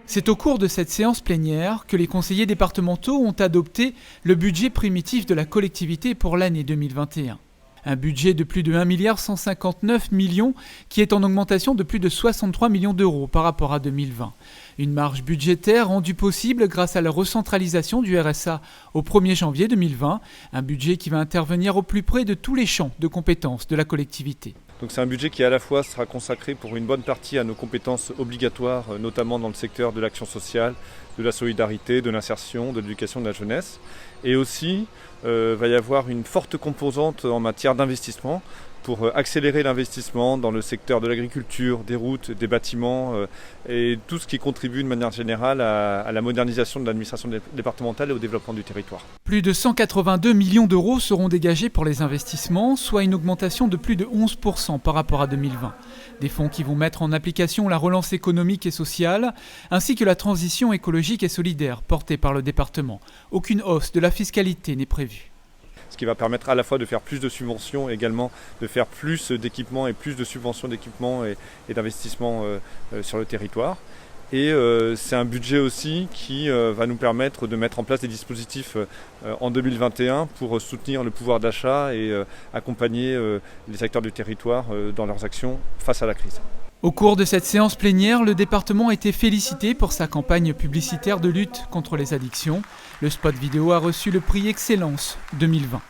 C'est au cours de cette séance plénière que les conseillers départementaux ont adopté le budget primitif de la collectivité pour l'année 2021. Un budget de plus de 1,159 milliard qui est en augmentation de plus de 63 millions d'euros par rapport à 2020. Une marge budgétaire rendue possible grâce à la recentralisation du RSA au 1er janvier 2020, un budget qui va intervenir au plus près de tous les champs de compétences de la collectivité. Donc c'est un budget qui à la fois sera consacré pour une bonne partie à nos compétences obligatoires, notamment dans le secteur de l'action sociale, de la solidarité, de l'insertion, de l'éducation de la jeunesse. Et aussi, va y avoir une forte composante en matière d'investissement pour accélérer l'investissement dans le secteur de l'agriculture, des routes, des bâtiments et tout ce qui contribue de manière générale à la modernisation de l'administration départementale et au développement du territoire. Plus de 182 millions d'euros seront dégagés pour les investissements, soit une augmentation de plus de 11% par rapport à 2020. Des fonds qui vont mettre en application la relance économique et sociale, ainsi que la transition écologique et solidaire portée par le département. Aucune hausse de la fiscalité n'est prévue. Ce qui va permettre à la fois de faire plus de subventions, également de faire plus d'équipements et plus de subventions d'équipements et d'investissements sur le territoire. Et c'est un budget aussi qui va nous permettre de mettre en place des dispositifs en 2021 pour soutenir le pouvoir d'achat et accompagner les acteurs du territoire dans leurs actions face à la crise. Au cours de cette séance plénière, le département a été félicité pour sa campagne publicitaire de lutte contre les addictions. Le spot vidéo a reçu le prix Excellence 2020.